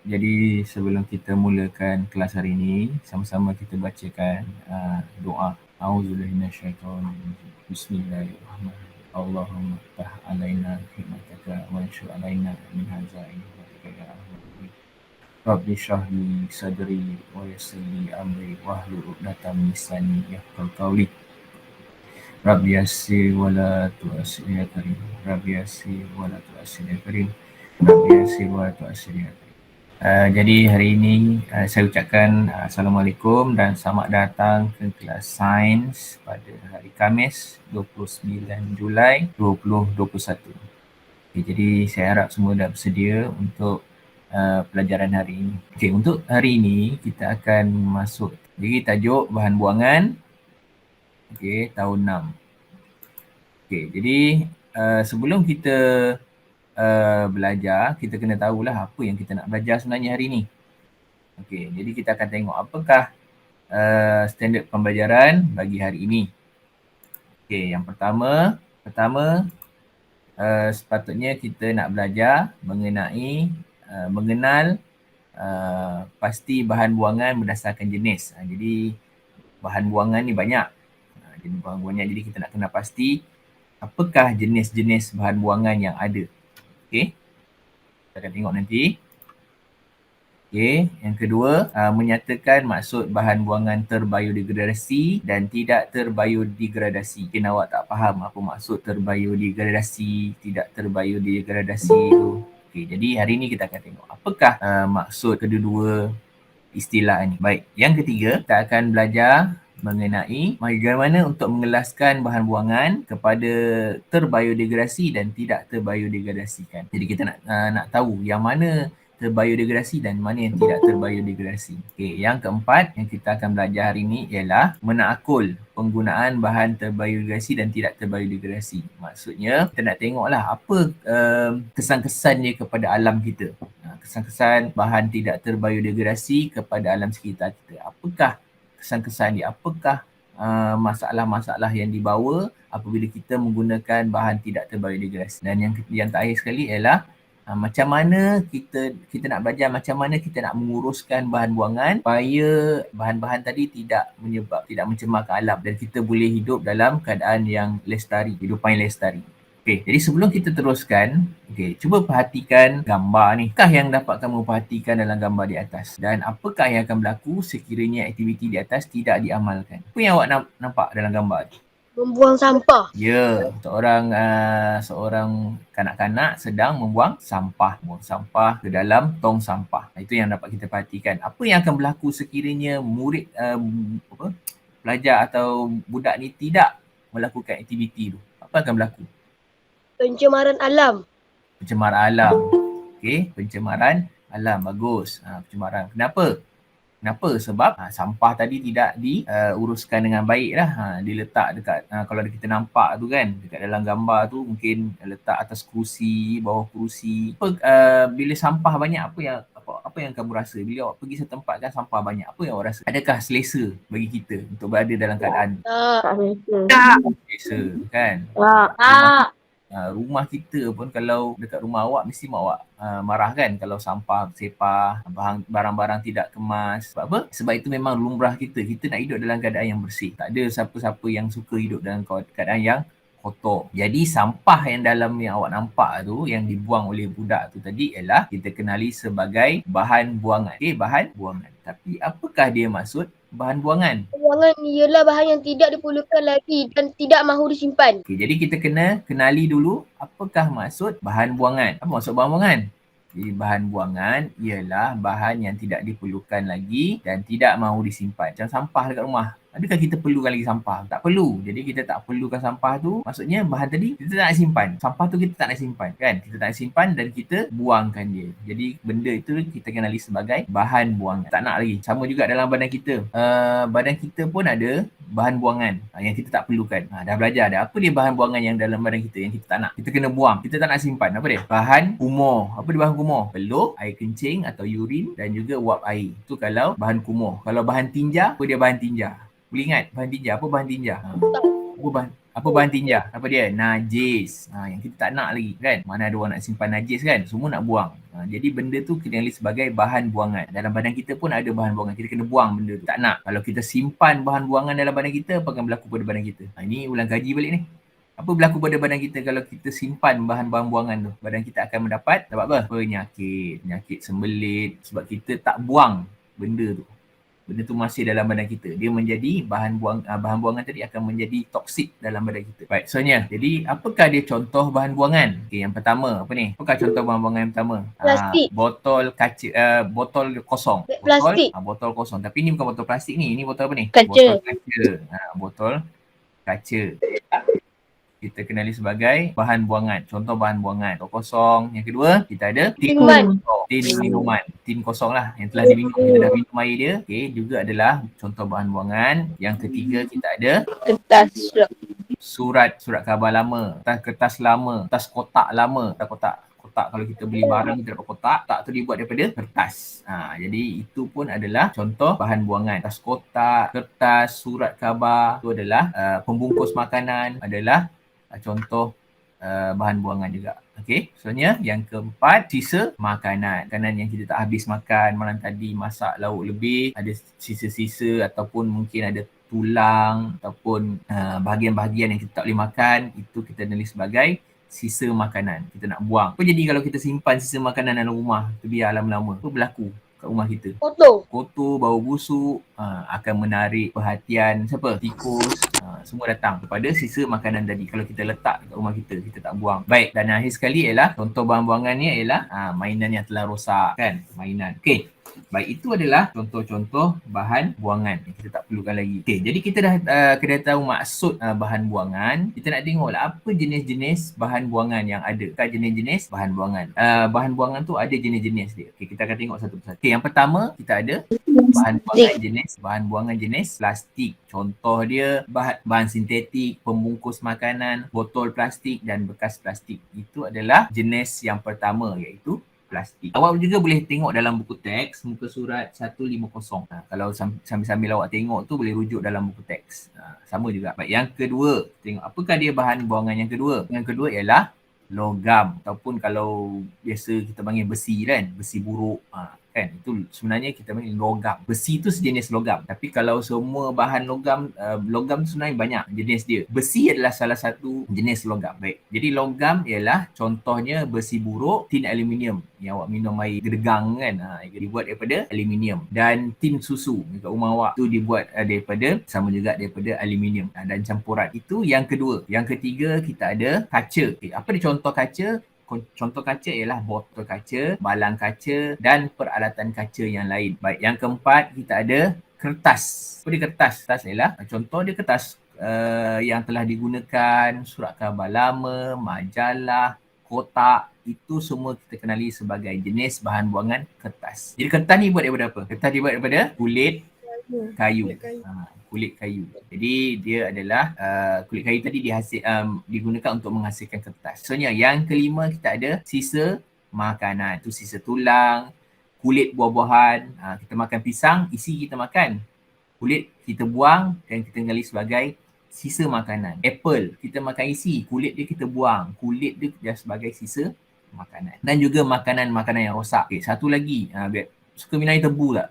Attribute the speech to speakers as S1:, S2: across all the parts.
S1: Jadi sebelum kita mulakan kelas hari ini, sama-sama kita bacakan doa. A'udzubillahi minasyaitonir rajim. Bismillahirrahmanirrahim. Allahumma ftah alaina hikmataka wa anshur alaina min hazaini rahmatika ya arhamar rahimin. Rabbi shrah li sadri wa yassir li amri wahlul 'uqdatam min lisani yafqahu qawli. Rabbi yassir wa la tu'assir ya karim. Rabbi yassir wa la tu'assir ya karim. Rabbi yassir wa la tu'assir ya karim. Jadi hari ini saya ucapkan Assalamualaikum dan selamat datang ke kelas sains pada hari Khamis 29 Julai 2021. Okay, jadi saya harap semua dah bersedia untuk pelajaran hari ini. Okay, untuk hari ini kita akan masuk. Jadi tajuk bahan buangan tahun 6. Okay, jadi sebelum kita belajar, kita kena tahulah apa yang kita nak belajar sebenarnya hari ini. Okey, jadi kita akan tengok apakah standard pembelajaran bagi hari ini. Okey, yang pertama sepatutnya kita nak belajar mengenai mengenal pasti bahan buangan berdasarkan jenis. Jadi bahan buangan ni banyak. Jadi bahan buangan, jadi kita nak kenal pasti apakah jenis-jenis bahan buangan yang ada. Okey, kita akan tengok nanti. Okey, yang kedua, menyatakan maksud bahan buangan terbiodegradasi dan tidak terbiodegradasi. Mungkin awak tak faham apa maksud terbiodegradasi, tidak terbiodegradasi tu. Okey, jadi hari ni kita akan tengok apakah maksud kedua-dua istilah ini. Baik, yang ketiga, kita akan belajar mengenai bagaimana untuk mengelaskan bahan buangan kepada terbiodegradasi dan tidak terbiodegradasikan. Jadi kita nak tahu yang mana terbiodegradasi dan mana yang tidak terbiodegradasi. Okey, yang keempat yang kita akan belajar hari ini ialah menakul penggunaan bahan terbiodegradasi dan tidak terbiodegradasi. Maksudnya kita nak tengoklah apa kesan-kesannya kepada alam kita. Kesan-kesan bahan tidak terbiodegradasi kepada alam sekitar kita. Apakah kesan-kesan dia? Apakah masalah-masalah yang dibawa apabila kita menggunakan bahan tidak terbiodegradasi? Dan yang terakhir sekali ialah macam mana kita nak belajar macam mana kita nak menguruskan bahan buangan supaya bahan-bahan tadi tidak mencemarkan alam dan kita boleh hidup dalam keadaan yang lestari, kehidupan yang lestari. Okey, jadi sebelum kita teruskan, cuba perhatikan gambar ni. Apakah yang dapat kamu perhatikan dalam gambar di atas? Dan apakah yang akan berlaku sekiranya aktiviti di atas tidak diamalkan? Apa yang awak nampak dalam gambar ni?
S2: Membuang sampah.
S1: Ya, seorang kanak-kanak sedang membuang sampah ke dalam tong sampah. Itu yang dapat kita perhatikan. Apa yang akan berlaku sekiranya murid pelajar atau budak ni tidak melakukan aktiviti tu? Apa akan berlaku?
S2: Pencemaran alam.
S1: Pencemaran alam. Okey, pencemaran alam. Bagus. Pencemaran. Kenapa? Sebab sampah tadi tidak diuruskan dengan baik lah. Dia letak dekat, kalau kita nampak tu kan, dekat dalam gambar tu mungkin letak atas kerusi, bawah kerusi. Bila sampah banyak, apa yang kamu rasa? Bila awak pergi satu tempat kan sampah banyak, apa yang awak rasa? Adakah selesa bagi kita untuk berada dalam keadaan
S2: Tak.
S1: selesa kan? Rumah kita pun kalau dekat rumah awak mesti mak awak marah kan kalau sampah bersepah, barang-barang tidak kemas. Sebab apa? Sebab itu memang lumrah kita nak hidup dalam keadaan yang bersih. Tak ada siapa-siapa yang suka hidup dalam keadaan yang kotor. Jadi sampah yang dalam yang awak nampak tu, yang dibuang oleh budak tu tadi ialah kita kenali sebagai bahan buangan. Okey, bahan buangan. Tapi apakah dia maksud bahan buangan?
S2: Buangan ialah bahan yang tidak diperlukan lagi dan tidak mahu disimpan.
S1: Okey, jadi kita kena kenali dulu apakah maksud bahan buangan. Apa maksud bahan buangan? Jadi bahan buangan ialah bahan yang tidak diperlukan lagi dan tidak mahu disimpan. Macam sampah dekat rumah. Adakah kita perlukan lagi sampah? Tak perlu. Jadi kita tak perlukan sampah tu, maksudnya bahan tadi kita tak nak simpan. Sampah tu kita tak nak simpan kan? Kita tak nak simpan dan kita buangkan dia. Jadi benda itu kita kenali sebagai bahan buangan. Tak nak lagi. Sama juga dalam badan kita. Badan kita pun ada bahan buangan yang kita tak perlukan. Dah belajar dah. Apa dia bahan buangan yang dalam badan kita yang kita tak nak? Kita kena buang. Kita tak nak simpan. Apa dia? Bahan kumur. Apa dia bahan kumur? Peluh, air kencing atau urin dan juga wap air. Itu kalau bahan kumur. Kalau bahan tinja, apa dia bahan tinja? Boleh ingat bahan tinja? Apa bahan tinja? Apa bahan? Apa bahan tinja? Apa dia? Najis. Yang kita tak nak lagi kan. Mana ada orang nak simpan najis kan. Semua nak buang. Jadi benda tu kita lihat sebagai bahan buangan. Dalam badan kita pun ada bahan buangan. Kita kena buang benda tu. Tak nak. Kalau kita simpan bahan buangan dalam badan kita, apa akan berlaku pada badan kita? Ini ulang kaji balik ni. Apa berlaku pada badan kita kalau kita simpan bahan-bahan buangan tu? Badan kita akan mendapat apa? Penyakit. Penyakit sembelit. Sebab kita tak buang benda tu. Benda tu masih dalam badan kita. Dia menjadi bahan buangan tadi akan menjadi toksik dalam badan kita. Baik, soalnya. Jadi, apakah dia contoh bahan buangan? Okey, yang pertama, apa ni? Apakah contoh bahan buangan yang pertama?
S2: Plastik.
S1: Botol kaca, botol kosong.
S2: Plastik.
S1: Botol kosong. Tapi ni bukan botol plastik ni. Ini botol apa ni?
S2: Kaca.
S1: Botol kaca. Botol kaca. Kita kenali sebagai bahan buangan. Contoh bahan buangan. Botol kosong. Yang kedua, kita ada tin minuman. Tin kosong lah. Yang telah diminum. Kita dah minum air dia. Okey, juga adalah contoh bahan buangan. Yang ketiga, kita ada
S2: Kertas.
S1: surat khabar lama. Kertas lama. Kertas kotak lama. Kotak kalau kita beli barang kita dapat kotak tu dibuat daripada kertas. Jadi itu pun adalah contoh bahan buangan. Kertas kotak, kertas, surat khabar itu adalah pembungkus makanan adalah contoh bahan buangan juga. Okey, soalnya yang keempat, sisa makanan. Makanan yang kita tak habis makan malam tadi, masak lauk lebih, ada sisa-sisa ataupun mungkin ada tulang ataupun bahagian-bahagian yang kita tak boleh makan, itu kita tulis sebagai sisa makanan. Kita nak buang. Apa jadi kalau kita simpan sisa makanan dalam rumah, tu biar lama-lama? Apa berlaku kat rumah kita? Kotor, bau busuk, akan menarik perhatian siapa? Tikus, semua datang kepada sisa makanan tadi. Kalau kita letak kat rumah kita, kita tak buang. Baik, dan akhir sekali ialah contoh bahan buangannya ialah mainan yang telah rosak kan? Mainan. Okey. Baik, itu adalah contoh-contoh bahan buangan yang kita tak perlukan lagi. Okey, jadi kita dah kena tahu maksud bahan buangan. Kita nak tengoklah apa jenis-jenis bahan buangan yang ada. Bukan jenis-jenis bahan buangan. Bahan buangan tu ada jenis-jenis dia. Okey, kita akan tengok satu persatu. Okey, yang pertama kita ada bahan buangan jenis plastik. Contoh dia bahan sintetik, pembungkus makanan, botol plastik dan bekas plastik. Itu adalah jenis yang pertama, iaitu plastik. Awak juga boleh tengok dalam buku teks muka surat 150. Kalau sambil-sambil awak tengok tu boleh rujuk dalam buku teks. Sama juga. Baik, yang kedua, tengok apakah dia bahan buangan yang kedua? Yang kedua ialah logam ataupun kalau biasa kita panggil besi kan, besi buruk. Kan, itu sebenarnya kita panggil logam. Besi tu sejenis logam. Tapi kalau semua bahan logam tu sebenarnya banyak jenis dia. Besi adalah salah satu jenis logam. Baik. Jadi logam ialah contohnya besi buruk, tin aluminium yang awak minum air gedegang kan. Dibuat daripada aluminium. Dan tin susu dekat rumah awak tu dibuat sama juga daripada aluminium dan campuran. Itu yang kedua. Yang ketiga kita ada kaca. Okay, apa dia contoh kaca? Contoh kaca ialah botol kaca, balang kaca dan peralatan kaca yang lain. Baik, yang keempat kita ada kertas. Apa dia kertas? Kertas ialah contoh dia kertas yang telah digunakan, surat khabar lama, majalah, kotak, itu semua kita kenali sebagai jenis bahan buangan kertas. Jadi kertas ni buat daripada apa? Kertas dibuat daripada kulit kayu. Kulit kayu. Jadi dia adalah kulit kayu tadi digunakan untuk menghasilkan kertas. Soalnya yang kelima kita ada sisa makanan. Itu sisa tulang, kulit buah-buahan. Kita makan pisang, isi kita makan. Kulit kita buang dan kita kenali sebagai sisa makanan. Apple, kita makan isi, kulit dia kita buang. Kulit dia sebagai sisa makanan. Dan juga makanan-makanan yang rosak. Okay, satu lagi, suka minum air tebu tak?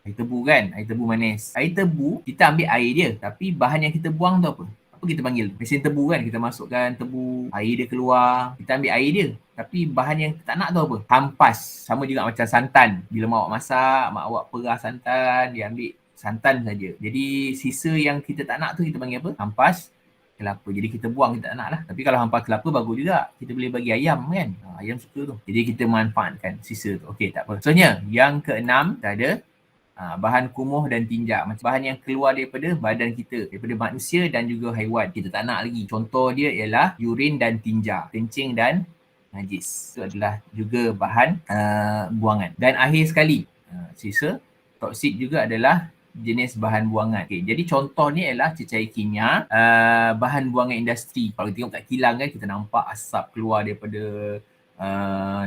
S1: Air tebu kan? Air tebu manis. Air tebu, kita ambil air dia. Tapi bahan yang kita buang tu apa? Apa kita panggil? Mesin tebu kan? Kita masukkan tebu, air dia keluar. Kita ambil air dia. Tapi bahan yang kita tak nak tu apa? Hampas. Sama juga macam santan. Bila mak awak masak, mak awak perah santan, dia ambil santan saja. Jadi sisa yang kita tak nak tu kita panggil apa? Hampas kelapa. Jadi kita buang, kita tak nak lah. Tapi kalau hampas kelapa bagus juga. Kita boleh bagi ayam kan? Ayam suka tu. Jadi kita manfaatkan sisa tu. Okey, tak apa. Soalnya yang keenam kita ada bahan kumuh dan tinja. Macam bahan yang keluar daripada badan kita, daripada manusia dan juga haiwan. Kita tak nak lagi. Contoh dia ialah urin dan tinja, kencing dan najis. Itu adalah juga bahan buangan. Dan akhir sekali, sisa toksik juga adalah jenis bahan buangan. Okay, jadi contoh ni ialah cecair kimia, bahan buangan industri. Kalau tengok kat kilang kan, kita nampak asap keluar daripada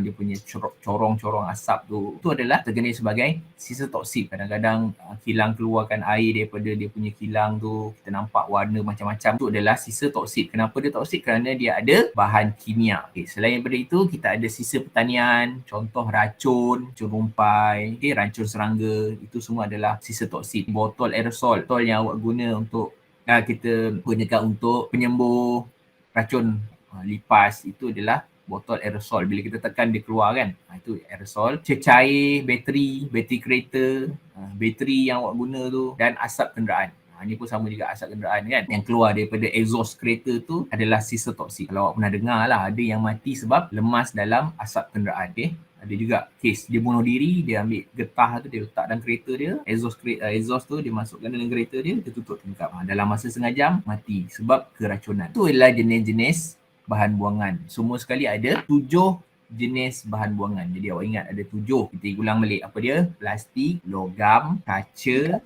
S1: dia punya corong-corong asap tu, itu adalah tergenai sebagai sisa toksik. Kadang-kadang kilang keluarkan air daripada dia punya kilang tu, kita nampak warna macam-macam, itu adalah sisa toksik. Kenapa dia toksik? Kerana dia ada bahan kimia. Okay, selain daripada itu, kita ada sisa pertanian, contoh racun rumpai, racun serangga, itu semua adalah sisa toksik. Botol aerosol, botol yang awak guna untuk kita gunakan untuk penyembuh racun lipas, itu adalah botol aerosol. Bila kita tekan dia keluar kan, itu aerosol. Cecair bateri kereta, bateri yang awak guna tu, dan asap kenderaan. Ini pun sama juga, asap kenderaan kan, yang keluar daripada exhaust kereta tu adalah sisa toksik. Kalau awak pernah dengar lah, ada yang mati sebab lemas dalam asap kenderaan. Ada juga kes dia bunuh diri, dia ambil getah tu, dia letak dalam kereta dia, exhaust tu dia masukkan dalam kereta dia tutup tingkap. Dalam masa setengah jam mati sebab keracunan. Itu adalah jenis-jenis bahan buangan. Semua sekali ada 7 jenis bahan buangan. Jadi awak ingat ada 7. Kita ulang balik. Apa dia? Plastik, logam, kaca,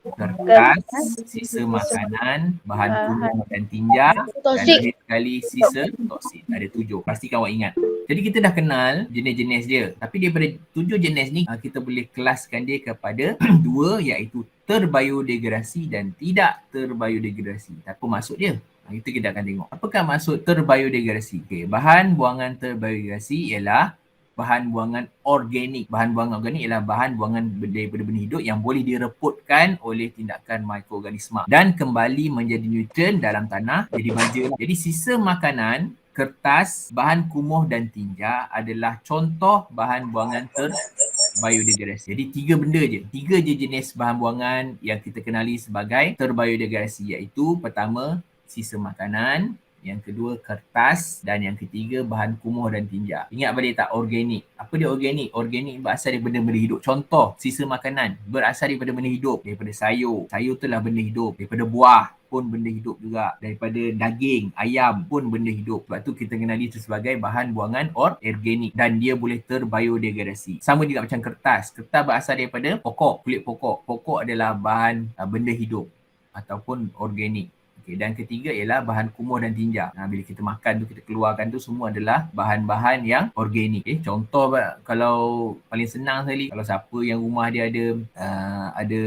S1: kertas, sisa makanan, bahan kumuh dan tinja, dan akhir sekali sisa toksik. Ada 7. Pastikan awak ingat. Jadi kita dah kenal jenis-jenis dia. Tapi daripada 7 jenis ni, kita boleh kelaskan dia kepada 2, iaitu terbiodegradasi dan tidak terbiodegradasi. Apa maksud dia? Itu kita akan tengok. Apakah maksud terbiodegradasi? Okay, bahan buangan terbiodegradasi ialah bahan buangan organik. Bahan buangan organik ialah bahan buangan daripada benih hidup yang boleh direputkan oleh tindakan mikroorganisma dan kembali menjadi nutrien dalam tanah, jadi baja. Jadi sisa makanan, kertas, bahan kumuh dan tinja adalah contoh bahan buangan terbiodegradasi. Jadi 3 benda je. 3 je jenis bahan buangan yang kita kenali sebagai terbiodegradasi, iaitu pertama sisa makanan, yang kedua kertas, dan yang ketiga bahan kumuh dan tinja. Ingat balik tak organik? Apa dia organik? Organik berasal daripada benda hidup. Contoh, sisa makanan berasal daripada benda hidup, daripada sayur. Sayur tu lah benda hidup. Daripada buah pun benda hidup juga. Daripada daging, ayam pun benda hidup. Sebab tu kita kenali itu sebagai bahan buangan organik dan dia boleh terbiodegradasi. Sama juga macam kertas. Kertas berasal daripada pokok, kulit pokok. Pokok adalah bahan benda hidup ataupun organik. Okay, dan ketiga ialah bahan kumuh dan tinja. Bila kita makan tu, kita keluarkan tu, semua adalah bahan-bahan yang organik. Contoh kalau paling senang sekali, kalau siapa yang rumah dia ada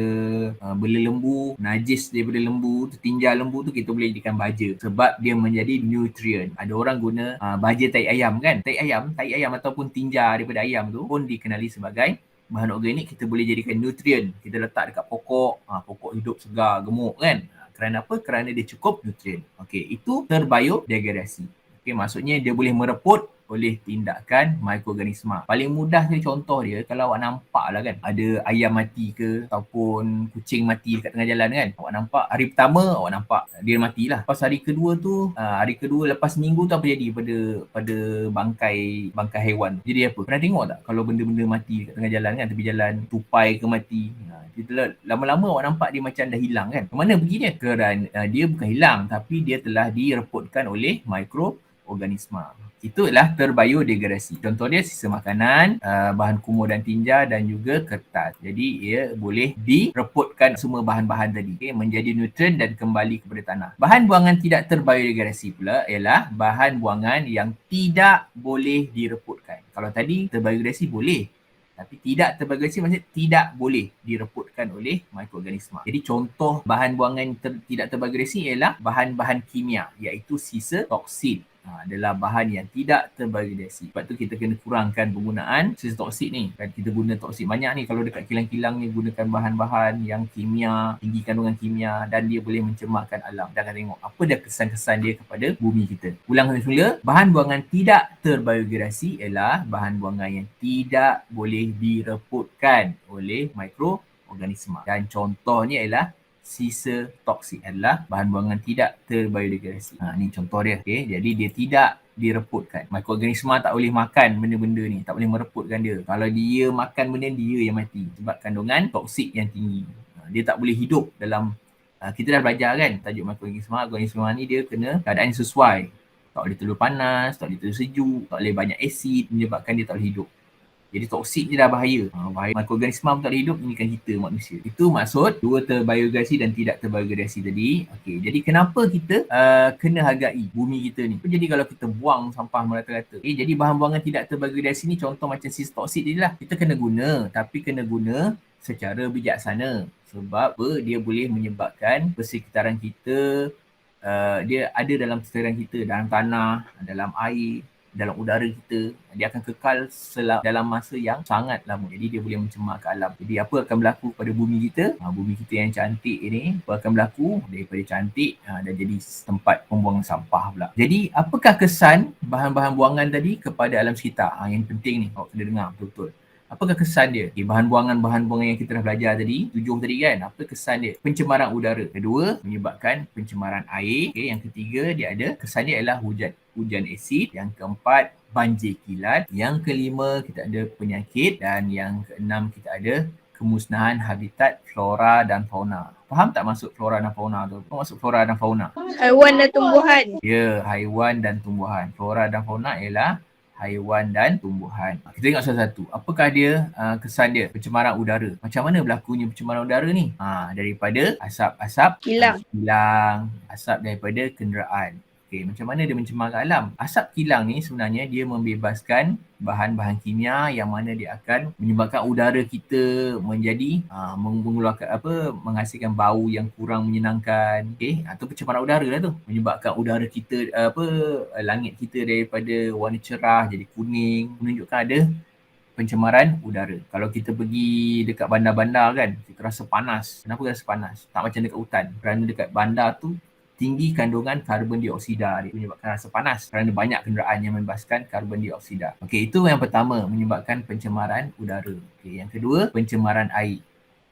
S1: bela lembu, najis daripada lembu tu, tinja lembu tu, kita boleh jadikan baja sebab dia menjadi nutrien. Ada orang guna baja tai ayam kan. Tai ayam ataupun tinja daripada ayam tu pun dikenali sebagai bahan organik. Kita boleh jadikan nutrien. Kita letak dekat pokok, pokok hidup segar, gemuk kan. Kerana apa? Kerana dia cukup nutrien. Okey, itu terbiodegradasi. Okey, maksudnya dia boleh mereput oleh tindakan mikroorganisma. Paling mudah sekali contoh dia, kalau awak nampak lah kan, ada ayam mati ke ataupun kucing mati dekat tengah jalan kan. Awak nampak, hari pertama awak nampak dia matilah. Lepas hari kedua tu, lepas minggu tu apa jadi pada bangkai haiwan tu? Jadi apa? Pernah tengok tak kalau benda-benda mati dekat tengah jalan kan, tepi jalan, tupai ke mati. Lama-lama awak nampak dia macam dah hilang kan. Kemana pergi dia? Kerana dia bukan hilang, tapi dia telah direputkan oleh mikroorganisma. Itulah terbiodegradasi. Contoh dia sisa makanan, bahan kumuh dan tinja dan juga kertas. Jadi ia boleh direputkan semua bahan-bahan tadi, menjadi nutrien dan kembali kepada tanah. Bahan buangan tidak terbiodegradasi pula ialah bahan buangan yang tidak boleh direputkan. Kalau tadi terbiodegradasi boleh, tapi tidak terbiodegradasi maksudnya tidak boleh direputkan oleh mikroorganisma. Jadi contoh bahan buangan tidak terbiodegradasi ialah bahan-bahan kimia, iaitu sisa toksin. Adalah bahan yang tidak terbiodegradasi. Sebab tu kita kena kurangkan penggunaan sisa toksik ni. Kan kita guna toksik banyak ni. Kalau dekat kilang-kilang ni gunakan bahan-bahan yang kimia, tinggi kandungan kimia, dan dia boleh mencemarkan alam. Kita akan tengok apa dia kesan-kesan dia kepada bumi kita. Ulang semula, bahan buangan tidak terbiodegradasi ialah bahan buangan yang tidak boleh direputkan oleh mikroorganisma. Dan contohnya ialah sisa toksik adalah bahan buangan tidak terbiodegradasi. Ni contoh dia. Okay? Jadi dia tidak direputkan. Mikroorganisma tak boleh makan benda-benda ni. Tak boleh mereputkan dia. Kalau dia makan benda, dia yang mati. Sebab kandungan toksik yang tinggi. Dia tak boleh hidup dalam... kita dah belajar kan tajuk mikroorganisma. Organisma ni dia kena keadaan sesuai. Tak boleh terlalu panas, tak boleh terlalu sejuk, tak boleh banyak asid menyebabkan dia tak boleh hidup. Jadi toksik je dah bahaya. Bahaya mikroorganisma pun tak boleh hidup, ini kan kita manusia. Itu maksud dua terbiodegradasi dan tidak terbiodegradasi tadi. Okey, jadi kenapa kita kena hargai bumi kita ni? Jadi kalau kita buang sampah merata-rata. Jadi bahan buangan tidak terbiodegradasi ni contoh macam cis toksik ni lah. Kita kena guna, tapi kena guna secara bijaksana. Sebab dia boleh menyebabkan persekitaran kita, dia ada dalam persekitaran kita, dalam tanah, dalam air, dalam udara kita, dia akan kekal dalam masa yang sangat lama. Jadi dia boleh mencemarkan alam. Jadi apa akan berlaku pada bumi kita? Bumi kita yang cantik ini, apa akan berlaku? Daripada cantik dan jadi tempat pembuangan sampah pula. Jadi apakah kesan bahan-bahan buangan tadi kepada alam sekitar? Yang penting ni, awak kena dengar betul-betul. Apakah kesan dia? Bahan buangan yang kita dah belajar tadi, 7 tadi kan, apa kesan dia? Pencemaran udara. Kedua, menyebabkan pencemaran air. Yang ketiga, dia ada kesan dia ialah hujan asid. Yang keempat, banjir kilat. Yang kelima, kita ada penyakit. Dan yang keenam, kita ada kemusnahan habitat flora dan fauna. Faham tak masuk flora dan fauna tu? Apa maksud flora dan fauna?
S2: Haiwan dan tumbuhan.
S1: Ya, haiwan dan tumbuhan. Flora dan fauna ialah haiwan dan tumbuhan. Kita tengok satu-satu. Apakah dia kesan dia? Pencemaran udara. Macam mana berlakunya pencemaran udara ni? Daripada asap-asap kilang, asap daripada kenderaan. Okey, macam mana dia mencemarkan alam? Asap kilang ni sebenarnya dia membebaskan bahan-bahan kimia yang mana dia akan menyebabkan udara kita menjadi mengeluarkan menghasilkan bau yang kurang menyenangkan. Okey, atau pencemaran udara lah tu. Menyebabkan udara kita langit kita daripada warna cerah jadi kuning, menunjukkan ada pencemaran udara. Kalau kita pergi dekat bandar-bandar kan, kita rasa panas. Kenapa rasa panas? Tak macam dekat hutan. Kerana dekat bandar tu tinggi kandungan karbon dioksida, dia menyebabkan rasa panas kerana banyak kenderaan yang membebaskan karbon dioksida. Okey, itu yang pertama, menyebabkan pencemaran udara. Okey, yang kedua, pencemaran air.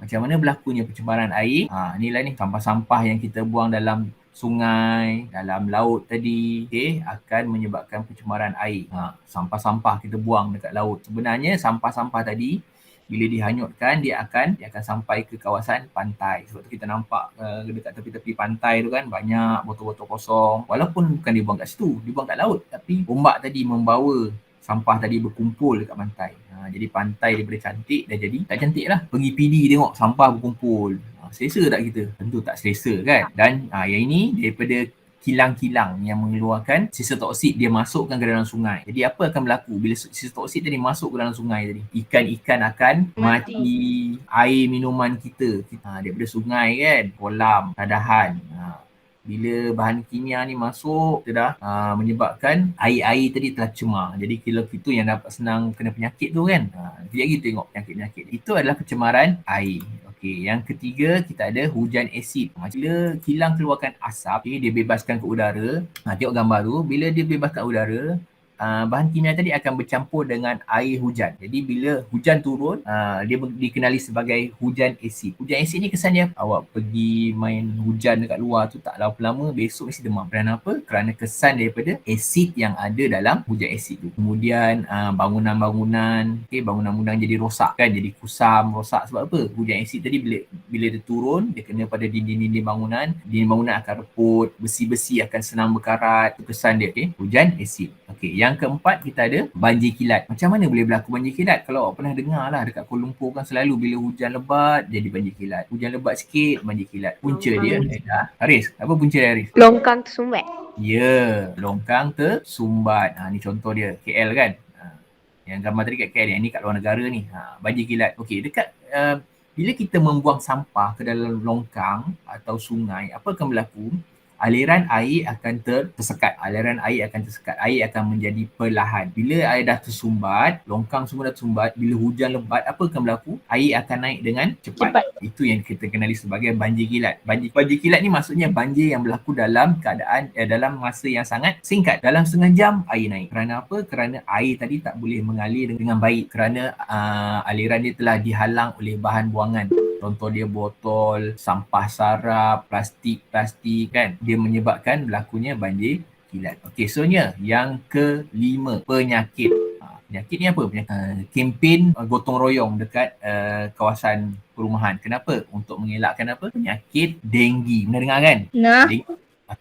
S1: Macam mana berlakunya pencemaran air? Inilah ni sampah-sampah yang kita buang dalam sungai, dalam laut tadi, akan menyebabkan pencemaran air. Sampah-sampah kita buang dekat laut. Sebenarnya sampah-sampah tadi bila dihanyutkan dia akan sampai ke kawasan pantai. Sebab tu kita nampak dekat tepi-tepi pantai tu kan banyak botol-botol kosong. Walaupun bukan dibuang kat situ, dibuang kat laut, tapi ombak tadi membawa sampah tadi berkumpul dekat pantai. Jadi pantai daripada cantik dah jadi tak cantik lah. Pergi PD tengok sampah berkumpul. Selesa tak kita? Tentu tak selesa kan. Dan yang ini daripada kilang-kilang yang mengeluarkan sisa toksik, dia masukkan ke dalam sungai. Jadi apa akan berlaku bila sisa toksik tadi masuk ke dalam sungai tadi? Ikan-ikan akan mati. Air minuman kita daripada sungai kan, kolam, tadahan. Bila bahan kimia ni masuk, dia dah menyebabkan air-air tadi telah cemar. Jadi kalau kita yang dapat senang kena penyakit tu kan, sekejap lagi tengok penyakit-penyakit. Itu adalah pencemaran air. Okey, yang ketiga kita ada hujan asid. Bila kilang keluarkan asap, dia bebaskan ke udara. Tengok gambar tu, bila dia bebaskan udara, bahan kimia tadi akan bercampur dengan air hujan. Jadi bila hujan turun, dia dikenali sebagai hujan asid. Hujan asid ni kesannya awak pergi main hujan dekat luar tu tak lama-lama besok mesti demam. Kerana apa? Kerana kesan daripada asid yang ada dalam hujan asid tu. Kemudian bangunan-bangunan, bangunan-bangunan jadi rosak kan, jadi kusam, rosak sebab apa? Hujan asid tadi bila dia turun, dia kena pada dinding-dinding bangunan, dinding bangunan akan reput, besi-besi akan senang berkarat. Itu kesan dia, hujan asid. Okey, yang keempat kita ada banjir kilat. Macam mana boleh berlaku banjir kilat? Kalau awak pernah dengar lah dekat Kuala Lumpur kan selalu bila hujan lebat jadi banjir kilat. Hujan lebat sikit banjir kilat. Punca dia Haris, apa punca dia Haris?
S2: Longkang tersumbat.
S1: Ya, longkang tersumbat. Ni contoh dia KL kan. Yang gambar tadi kat KL, yang ni kat luar negara ni. Banjir kilat. Okey, dekat bila kita membuang sampah ke dalam longkang atau sungai, apa akan berlaku? Aliran air akan tersekat. Air akan menjadi perlahan. Bila air dah tersumbat, longkang semua dah tersumbat, bila hujan lebat, apa akan berlaku? Air akan naik dengan cepat. Itu yang kita kenali sebagai banjir kilat. Banjir kilat ni maksudnya banjir yang berlaku dalam keadaan dalam masa yang sangat singkat. Dalam setengah jam air naik. Kerana apa? Kerana air tadi tak boleh mengalir dengan baik. Kerana aliran dia telah dihalang oleh bahan buangan. Contoh dia botol, sampah sarap, plastik kan. Dia menyebabkan berlakunya banjir kilat. Okey, soalnya yang kelima, penyakit. Penyakit ni apa? Kempen gotong royong dekat kawasan perumahan. Kenapa? Untuk mengelakkan apa? Penyakit denggi. Pernah dengar kan?
S2: Nah.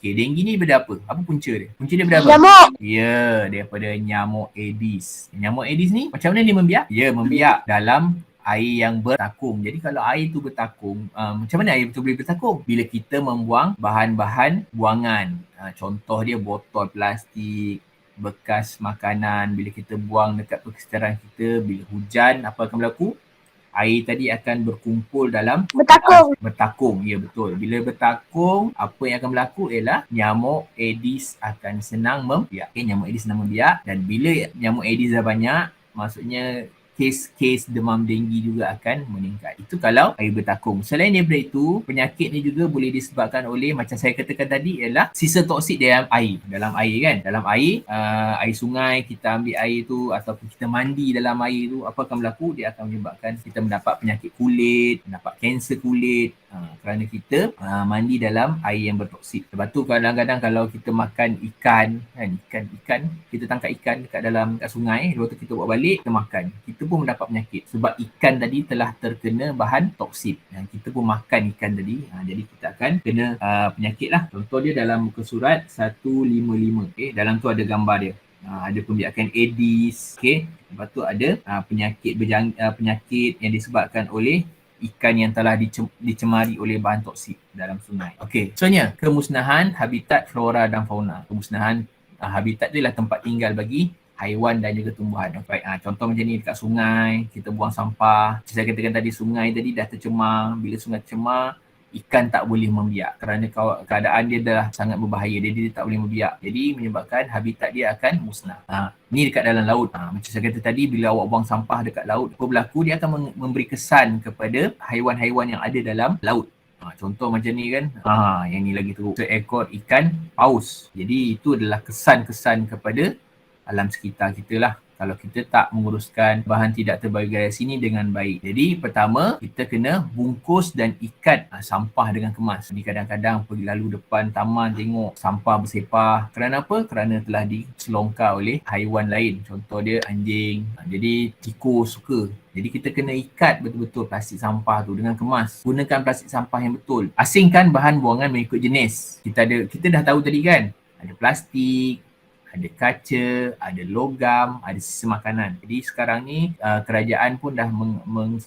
S1: Okey, denggi ni daripada apa? Apa punca dia? Punca dia daripada apa?
S2: Nyamuk.
S1: Ya, daripada nyamuk Aedes. Nyamuk Aedes ni macam mana dia membiak? Ya, membiak dalam air yang bertakung. Jadi kalau air tu bertakung, macam mana air tu boleh bertakung? Bila kita membuang bahan-bahan buangan. Contoh dia botol plastik, bekas makanan. Bila kita buang dekat persekitaran kita, bila hujan, apa akan berlaku? Air tadi akan berkumpul dalam bertakung. Ya, betul. Bila bertakung, apa yang akan berlaku ialah nyamuk Aedes akan senang membiak. Nyamuk Aedes senang membiak, dan bila nyamuk Aedes dah banyak, maksudnya kes-kes demam denggi juga akan meningkat. Itu kalau air bertakung. Selain daripada itu, penyakit ni juga boleh disebabkan oleh, macam saya katakan tadi, ialah sisa toksik dalam air. Dalam air kan? Dalam air, air sungai, kita ambil air tu ataupun kita mandi dalam air tu, apa akan berlaku? Dia akan menyebabkan kita mendapat penyakit kulit, mendapat kanser kulit, kerana kita mandi dalam air yang bertoksik. Sebab tu kadang-kadang kalau kita makan ikan kan, ikan kita tangkap ikan dekat sungai, lepas tu kita bawa balik, kita makan, kita pun mendapat penyakit sebab ikan tadi telah terkena bahan toksik, dan kita pun makan ikan tadi, jadi kita akan kena penyakit lah. Contoh dia dalam muka surat 155, dalam tu ada gambar dia. Ada pembiakan Aedes, lepas tu ada penyakit yang disebabkan oleh ikan yang telah dicemari oleh bahan toksik dalam sungai. Soalnya kemusnahan habitat flora dan fauna. Kemusnahan habitat tu ialah tempat tinggal bagi haiwan dan juga tumbuhan. Baik, contoh macam ni dekat sungai, kita buang sampah. Saya katakan tadi, sungai tadi dah tercemar. Bila sungai tercemar, ikan tak boleh membiak kerana keadaan dia dah sangat berbahaya. Dia tak boleh membiak. Jadi menyebabkan habitat dia akan musnah. Ni dekat dalam laut. Macam saya kata tadi, bila awak buang sampah dekat laut, apa berlaku? Dia akan memberi kesan kepada haiwan-haiwan yang ada dalam laut. Contoh macam ni kan, yang ni lagi teruk, seekor ikan paus. Jadi itu adalah kesan-kesan kepada alam sekitar kita lah kalau kita tak menguruskan bahan tidak terbiodegrasi ni dengan baik. Jadi pertama, kita kena bungkus dan ikat sampah dengan kemas. Jadi kadang-kadang pergi lalu depan taman tengok sampah bersepah. Kerana apa? Kerana telah diselongkar oleh haiwan lain. Contoh dia anjing. Jadi tikus suka. Jadi kita kena ikat betul-betul plastik sampah tu dengan kemas. Gunakan plastik sampah yang betul. Asingkan bahan buangan mengikut jenis. Kita dah tahu tadi kan, ada plastik, ada kaca, ada logam, ada sisa makanan. Jadi sekarang ni kerajaan pun dah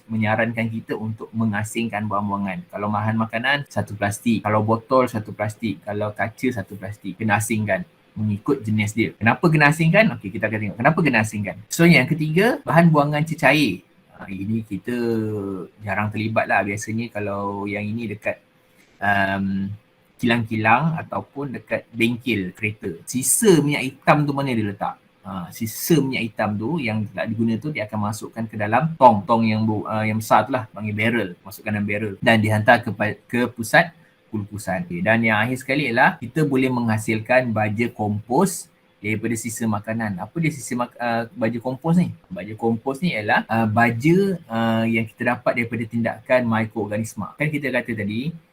S1: menyarankan kita untuk mengasingkan buang-buangan. Kalau bahan makanan, satu plastik. Kalau botol, satu plastik. Kalau kaca, satu plastik. Kena asingkan mengikut jenis dia. Kenapa kena asingkan? Okey, kita akan tengok kenapa kena asingkan. So yang ketiga, bahan buangan cecair. Ini kita jarang terlibat lah. Biasanya kalau yang ini dekat kilang-kilang ataupun dekat bengkel kereta. Sisa minyak hitam tu mana dia letak? Sisa minyak hitam tu yang tak diguna tu, dia akan masukkan ke dalam tong yang besar tu lah, panggil barrel. Masukkan dalam barrel dan dihantar ke pusat pulpusan. Dan yang akhir sekali ialah kita boleh menghasilkan baja kompos daripada sisa makanan. Apa dia sisa baja kompos ni? Baja kompos ni ialah baja yang kita dapat daripada tindakan mikroorganisma. Kan kita kata tadi,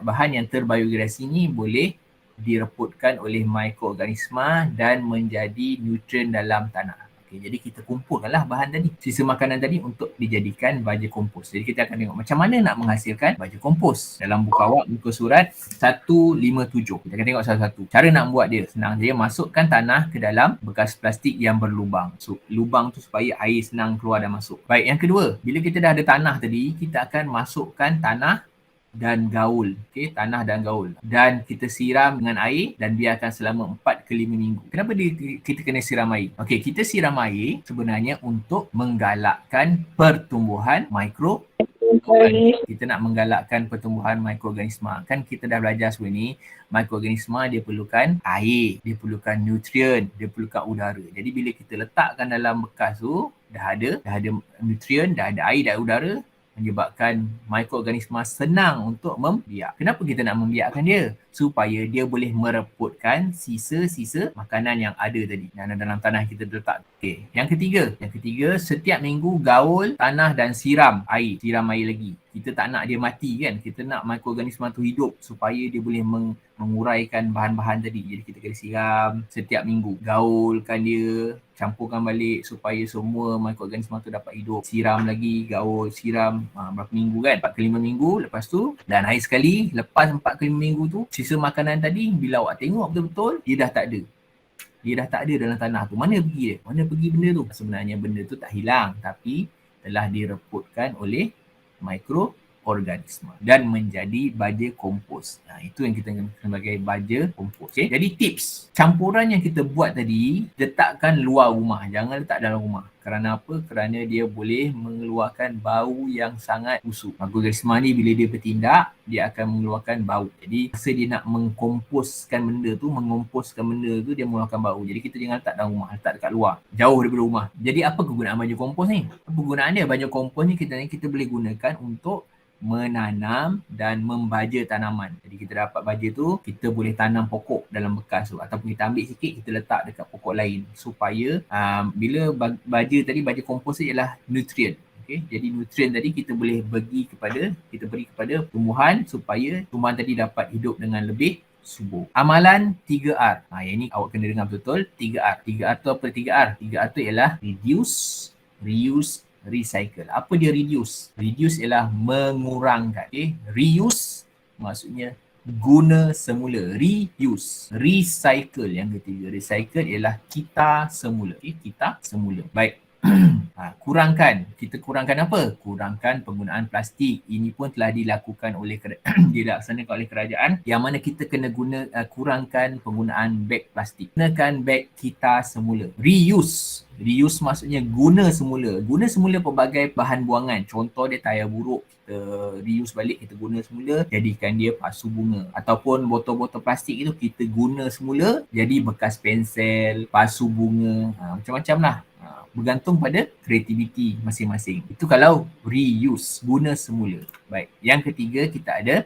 S1: bahan yang terbiodegrasi ni boleh direputkan oleh mikroorganisma dan menjadi nutrien dalam tanah. Jadi kita kumpulkanlah bahan tadi, sisa makanan tadi, untuk dijadikan baja kompos. Jadi kita akan tengok macam mana nak menghasilkan baja kompos dalam buku awak, muka surat 157. Kita akan tengok satu-satu. Cara nak buat dia senang je, masukkan tanah ke dalam bekas plastik yang berlubang. So, lubang tu supaya air senang keluar dan masuk. Baik, yang kedua, bila kita dah ada tanah tadi, kita akan masukkan tanah dan gaul. Tanah dan gaul. Dan kita siram dengan air dan biarkan selama 4 ke 5 minggu. Kenapa kita kena siram air? Kita siram air sebenarnya untuk menggalakkan pertumbuhan kita nak menggalakkan pertumbuhan mikroorganisma. Kan kita dah belajar sebelum ni, mikroorganisma dia perlukan air, dia perlukan nutrien, dia perlukan udara. Jadi bila kita letakkan dalam bekas tu, dah ada nutrien, dah ada air, dah ada udara, menyebabkan mikroorganisma senang untuk membiak. Kenapa kita nak membiakkan dia? Supaya dia boleh mereputkan sisa-sisa makanan yang ada tadi, yang dalam tanah kita letak. Yang ketiga, setiap minggu gaul tanah dan siram air lagi. Kita tak nak dia mati kan. Kita nak mikroorganisma tu hidup supaya dia boleh menguraikan bahan-bahan tadi. Jadi kita kena siram setiap minggu. Gaulkan dia, campurkan balik supaya semua mikroorganisma tu dapat hidup. Siram lagi, gaul, siram berapa minggu kan? 4 ke 5 minggu. Lepas tu, dan akhir sekali, lepas 4 ke 5 minggu tu, sisa makanan tadi, bila awak tengok betul-betul, dia dah tak ada. Dia dah tak ada dalam tanah tu. Mana pergi dia? Mana pergi benda tu? Sebenarnya benda tu tak hilang, tapi telah direputkan oleh mikroorganisma dan menjadi baja kompos. Itu yang kita kenal sebagai baja kompos. Okay? Jadi tips, campuran yang kita buat tadi, letakkan luar rumah. Jangan letak dalam rumah. Kerana apa? Kerana dia boleh mengeluarkan bau yang sangat busuk. Mikroorganisma ni bila dia bertindak, dia akan mengeluarkan bau. Jadi masa dia nak mengompos benda tu dia mengeluarkan bau. Jadi kita jangan letak dalam rumah, letak dekat luar, jauh daripada rumah. Jadi apa kegunaan baja kompos ni? Penggunaan dia, baja kompos ni kita boleh gunakan untuk menanam dan membaja tanaman. Jadi kita dapat baja tu, kita boleh tanam pokok dalam bekas tu, ataupun kita ambil sikit, kita letak dekat pokok lain supaya bila baja kompos tu ialah nutrien. Okay? Jadi nutrien tadi kita boleh beri kepada tumbuhan supaya tumbuhan tadi dapat hidup dengan lebih subur. Amalan 3R. Yang ni awak kena dengar betul. 3R. 3R tu apa 3R? 3R tu ialah reduce, reuse, recycle. Apa dia reduce? Reduce ialah mengurangkan. Okay? Reuse maksudnya guna semula. Reuse. Recycle yang ketiga. Recycle ialah kita semula. Okay? Kita semula. Baik. Kurangkan. Kita kurangkan apa? Kurangkan penggunaan plastik. Ini pun telah dilakukan dilaksanakan oleh kerajaan, yang mana kita kena kurangkan penggunaan beg plastik. Gunakan beg kita semula. Reuse. Reuse maksudnya guna semula. Guna semula pelbagai bahan buangan. Contoh dia tayar buruk, kita reuse balik, kita guna semula, jadikan dia pasu bunga. Ataupun botol-botol plastik itu kita guna semula, jadi bekas pensel, pasu bunga, macam-macam lah. Bergantung pada kreativiti masing-masing. Itu kalau reuse, guna semula. Baik. Yang ketiga kita ada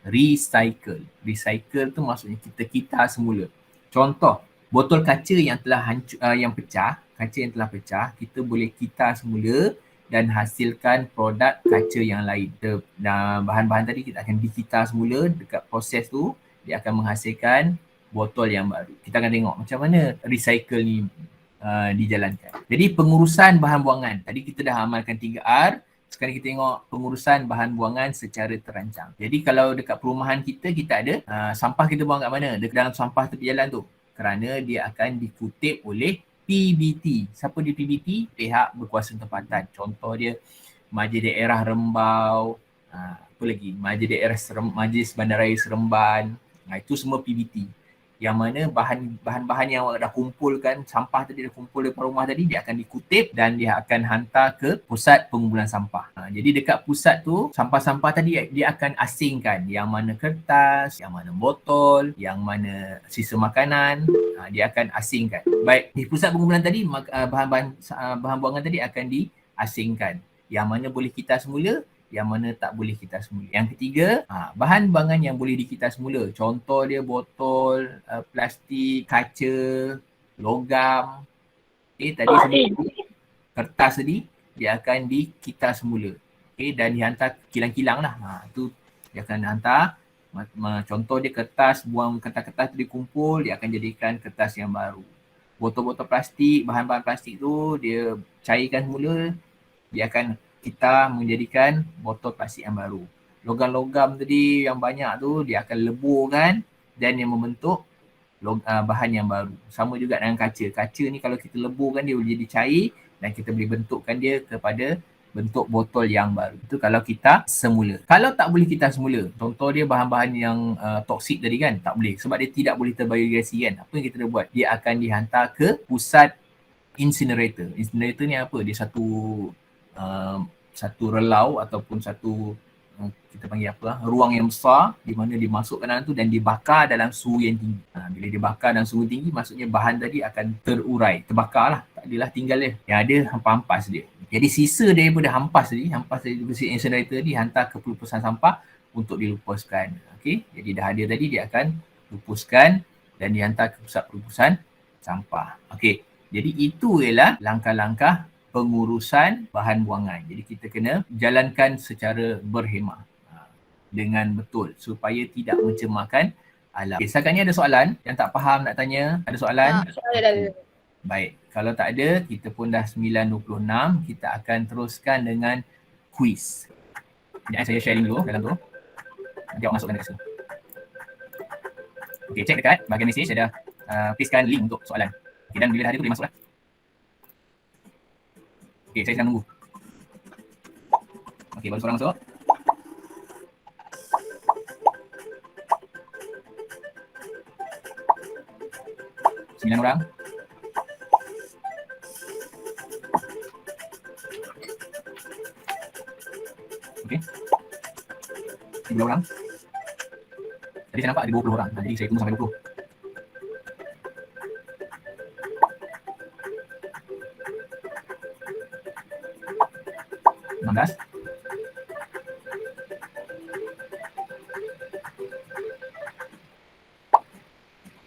S1: recycle. Recycle tu maksudnya kita semula. Contoh, botol kaca yang telah kaca yang telah pecah, kita boleh kita semula dan hasilkan produk kaca yang lain. Dan bahan-bahan tadi kita akan dikita semula, dekat proses tu dia akan menghasilkan botol yang baru. Kita akan tengok macam mana recycle ni dijalankan. Jadi pengurusan bahan buangan. Tadi kita dah amalkan 3R. Sekarang kita tengok pengurusan bahan buangan secara terancang. Jadi kalau dekat perumahan kita ada sampah kita buang kat mana? Dekat dalam sampah tepi jalan tu. Kerana dia akan dikutip oleh PBT. Siapa dia PBT? Pihak berkuasa tempatan. Contoh dia Majlis Daerah Rembau, apa lagi? Majlis Bandaraya Seremban. Itu semua PBT. Yang mana bahan-bahan yang dah kumpulkan, sampah tadi dah kumpul depan rumah tadi, dia akan dikutip dan dia akan hantar ke pusat pengumpulan sampah. Jadi dekat pusat tu, sampah-sampah tadi dia akan asingkan. Yang mana kertas, yang mana botol, yang mana sisa makanan, dia akan asingkan. Baik, di pusat pengumpulan tadi, bahan buangan tadi akan diasingkan. Yang mana boleh kita semula, yang mana tak boleh kita semula. Yang ketiga, bahan buangan yang boleh dikita semula. Contoh dia botol, plastik, kaca, logam. Kertas tadi, dia akan dikita semula. Dan dihantar kilang-kilang lah. Tu dia akan hantar. Contoh dia kertas, buang kertas-kertas tu dikumpul, dia akan jadikan kertas yang baru. Botol-botol plastik, bahan-bahan plastik tu, dia cairkan semula, dia akan kita menjadikan botol plastik yang baru. Logam-logam tadi yang banyak tu dia akan leburkan dan yang membentuk bahan yang baru. Sama juga dengan kaca. Kaca ni kalau kita leburkan dia boleh jadi cair dan kita boleh bentukkan dia kepada bentuk botol yang baru. Itu kalau kita semula. Kalau tak boleh kita semula, contoh dia bahan-bahan yang toksik tadi kan, tak boleh. Sebab dia tidak boleh terbiodegradasi kan. Apa yang kita dah buat? Dia akan dihantar ke pusat incinerator. Incinerator ni apa? Dia satu relau ataupun satu kita panggil apa, ruang yang besar di mana dimasukkan dalam tu dan dibakar dalam suhu yang tinggi. Bila dibakar dalam suhu tinggi, maksudnya bahan tadi akan terurai, terbakar lah, tak adalah tinggal dia. Yang ada hampas-hampas dia. Jadi sisa daripada hampas dari besi incinerator tadi hantar ke pelupusan sampah untuk dilupuskan. Okey, jadi dah ada tadi dia akan lupuskan dan dihantar ke pusat pelupusan sampah. Okey, jadi itu ialah langkah-langkah pengurusan bahan buangan. Jadi kita kena jalankan secara berhemah dengan betul supaya tidak mencemarkan alam. Okay, setakat ni ada soalan yang tak faham nak tanya? Ada soalan?
S2: Ada.
S1: Baik, kalau tak ada, kita pun dah 9.26, kita akan teruskan dengan quiz. Sekejap saya sharing dulu dalam tu. Nanti awak masukkan dekat situ. Okay, cek dekat bahagian mesej, saya dah pastekan link untuk soalan. Okay, dan bila dah ada tu boleh masuklah. Okay, saya sedang tunggu. Okay, baru seorang masuk. Sembilan orang. Okay. 3 orang. Tadi saya nampak ada 20 orang. Jadi saya tunggu sampai 20.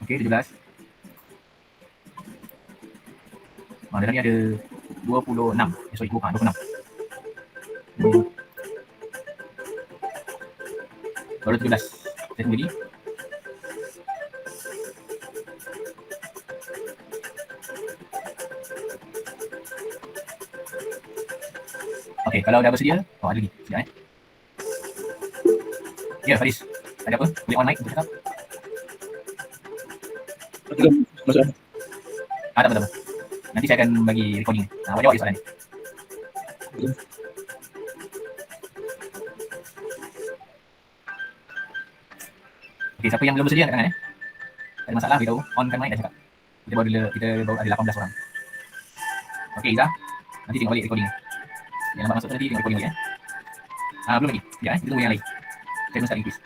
S1: Okey, 17. Dalam ni ada 26. Sorry, 26. Baru 17. Saya tunggu lagi. Okey, kalau dah bersedia, ada lagi. Sekejap Ya, Faris. Ada apa? Boleh on mic untuk cakap?
S3: Masuk.
S1: Tak apa. Nanti saya akan bagi recording. Awak jawab je soalan ni. Okey, siapa yang belum bersedia angkat tangan ada masalah, beritahu. Onkan mic dah cakap. Kita baru ada 18 orang. Okey, Izzah. Nanti tengok balik recording. Yang nampak masuk tadi tengok recording lagi belum lagi. Sekejap kita tunggu yang lain. Saya belum start quiz.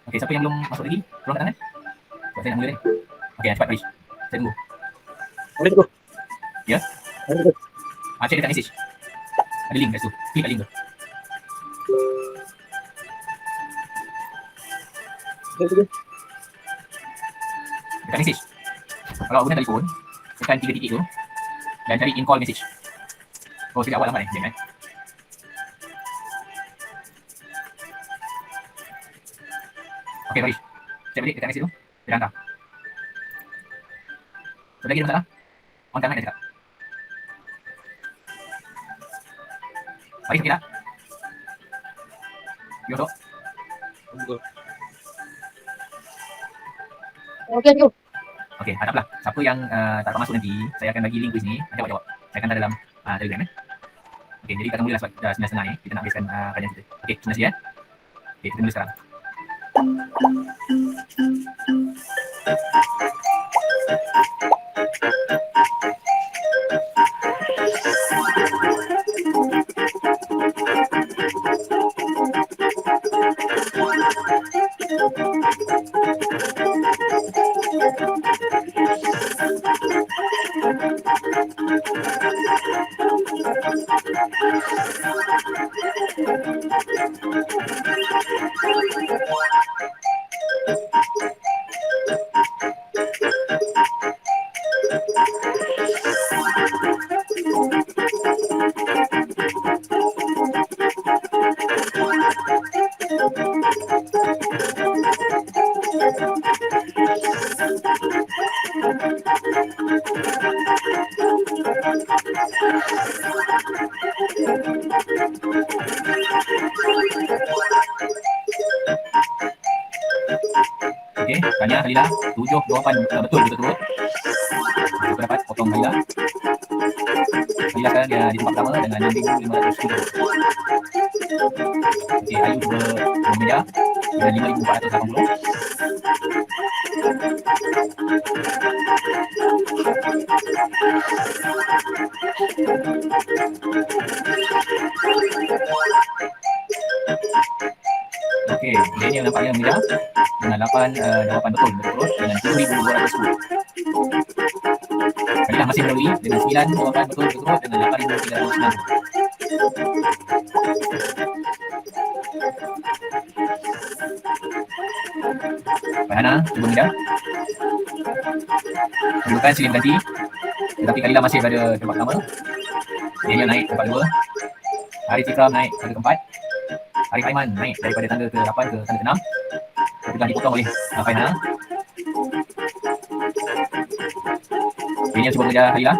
S1: Okey, siapa yang belum masuk lagi? Tolong angkat tangan. Sebab saya nak mula ni. Okey, cepat Faris. Saya tunggu.
S3: Boleh tu.
S1: Ya?
S3: Boleh tu.
S1: Cek dekat message. Ada link kat situ. Klik kat link tu. Dekat message. Kalau awak guna telefon, tekan 3 titik tu dan cari in call message. Oh, sekejap awak lambat ni. Sekejap Okey, Faris. Cek balik dekat message tu. Dia dah hantar. Ada lagi ada masalah? On kan mic dah cakap. Faris, okey tak? You masuk?
S2: Okey tu.
S1: Okey, haraplah. Siapa yang tak dapat masuk nanti, saya akan bagi link quiz ni. Nanti awak jawab. Saya akan dalam Telegram Okey, jadi kita akan mulalah sebab dah 9.30 ni. Kita nak habiskan kajian kita. Okey, 9 Okey, kita mula sekarang. Okey, tanya Khalila, 7 jawapan betul berturut-turut. Kita dapat potong Khalila. Khalila sekarang dia di tempat pertama dengan 6,503. Okey, Ayu juga berbeza dengan 5,480. Okey, Daniel nampaknya mudah dengan 8 jawapan betul berturut dengan 7,210. Kalilah masih melalui dengan 9 jawapan betul berturut dengan 8,390. Farhana, cuba mengejar. Kedudukan silih berganti. Tetapi Kalila masih pada tempat pertama. Daniel naik tempat 2. Arif Ikram naik pada tempat. Arif Aiman naik daripada tangga ke-8 ke tangga ke-6. Kedudukan dipotong oleh Farhana. Daniel cuba mengejar Kalila.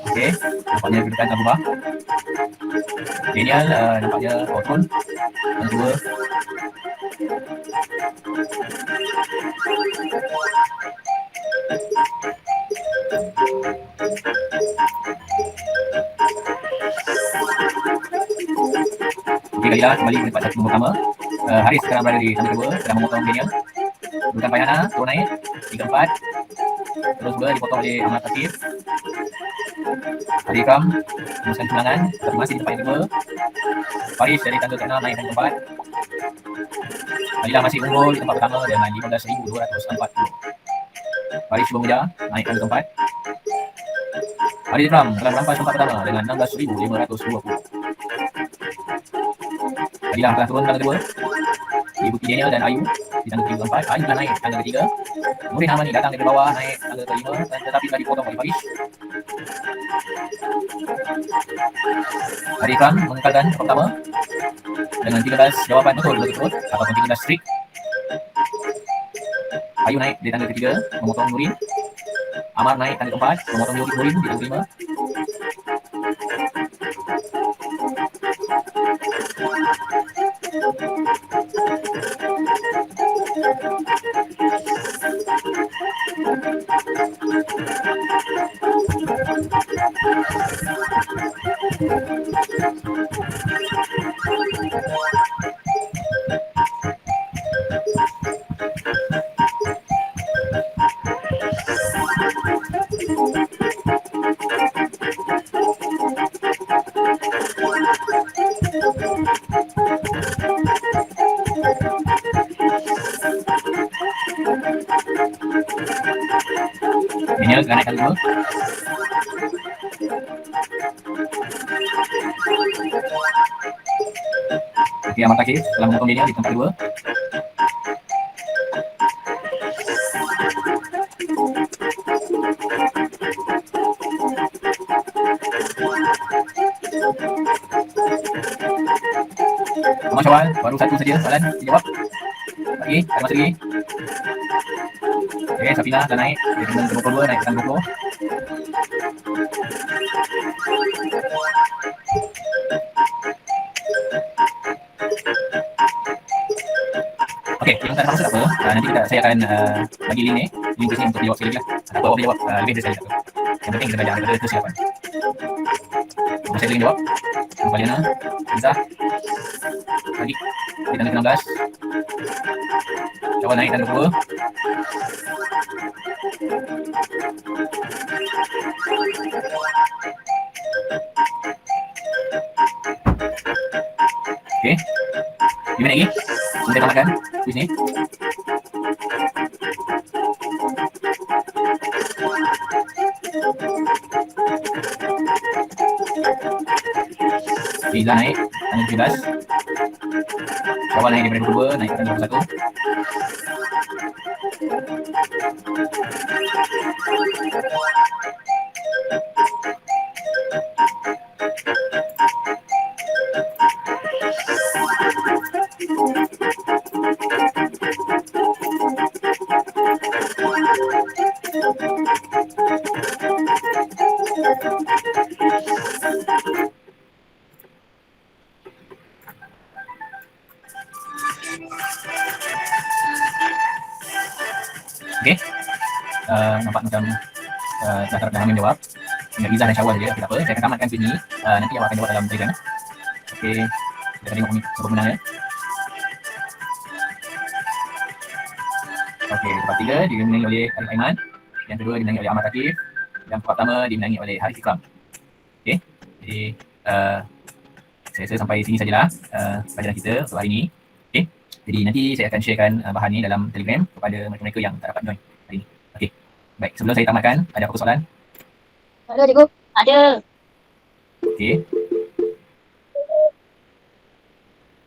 S1: Okey, nampaknya kedudukan tak berubah. Daniel nampaknya outron yang kedua. Okey, Kalila kembali ke tempat satu pertama. Haris sekarang berada di tangga kedua, sedang memotong Daniel. Kedudukan Farhana turun naik 3-4. Terus dipotong oleh Ahmad Akif. Arif Ikram teruskan kemenangan, tapi masih di tempat yang kedua. Faris dari tangga ke-6 naik tangga ke-4. Kalila masih unggul di tempat pertama dengan 15,240. Faris cuba mengejar, naik tangga ke-4. Arif Ikram telah merampas tempat pertama dengan 16,520. Kalila telah turun tangga kedua. Diikuti Daniel dan Ayu di tangga ke-4. Ayu telah naik tangga ke-3. Kemudian Amani datang dari bawah naik tangga ke-5 dan tetapi telah dipotong oleh Faris. Arif Ikram mengekalkan tempat pertama dengan 13 jawapan betul berturut ataupun 13 strik. Ayu naik di tangga ke-3 memotong Nurin. Amar naik tangga ke-4 memotong Nurin di tangga ke-5. Daniel telah naik tangga 2. Okey, Ahmad Akif telah memotong Daniel di tempat 2. Muhammad Syawal baru satu saja soalan dijawab. Okey, ada masa lagi. Okey, Safina dah naik dari tangga 22 naik ke tangga 20. Okey, kita tak ada maksud apa. Nanti saya akan bagi link ni, link ni untuk jawab sekali lah. Atau awak boleh jawab lebih dari saya tak apa. Yang penting kita belajar daripada kesilapan. Saya boleh jawab. Kaliana, Izzah, Adi, di tangga ke-16. Syawal naik tangga 2. Okey. 5 minit lagi. Kita tamatkan kuis ni. Izzah naik tangga 17. Syawal naik daripada 2 naik ke tangga 21. Okey. Nampak macam dah tak ada jawab. Tinggal Izzah dan Syawal saja. Okay, tak apa. Saya akan tamatkan kuis ni. Nanti awak akan jawab dalam Telegram. Okey. Kita akan tengok siapa pemenang ya. Okey, tempat 3 dimenangi oleh Arif Aiman. Yang kedua dimenangi oleh Ahmad Akif. Yang pertama dimenangi oleh Haris Ikram. Okey. Jadi saya rasa sampai sini sajalah pelajaran kita untuk hari ini. Okey. Jadi nanti saya akan sharekan bahan ni dalam Telegram kepada mereka-mereka yang tak dapat join hari ini. Okey. Baik, sebelum saya tamatkan, ada apa soalan?
S2: Ada cikgu. Ada.
S1: Okey.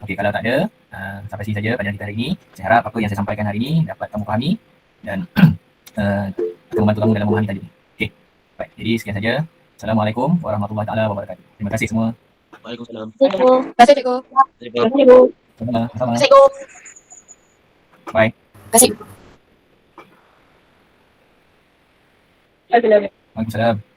S1: Okey, kalau tak ada, sampai sini saja kajian kita hari ini. Saya harap apa yang saya sampaikan hari ini dapat kamu fahami dan akan membantu kamu dalam memahami tadi. Okey. Baik, jadi sekian saja. Assalamualaikum warahmatullahi taala wabarakatuh. Terima kasih semua.
S3: Waalaikumsalam.
S2: Cikgu.
S4: Terima kasih cikgu.
S3: Cikgu.
S1: Sama-sama.
S4: Cikgu.
S1: Bye.
S4: Terima kasih.
S2: Assalamualaikum.
S1: Waalaikumsalam.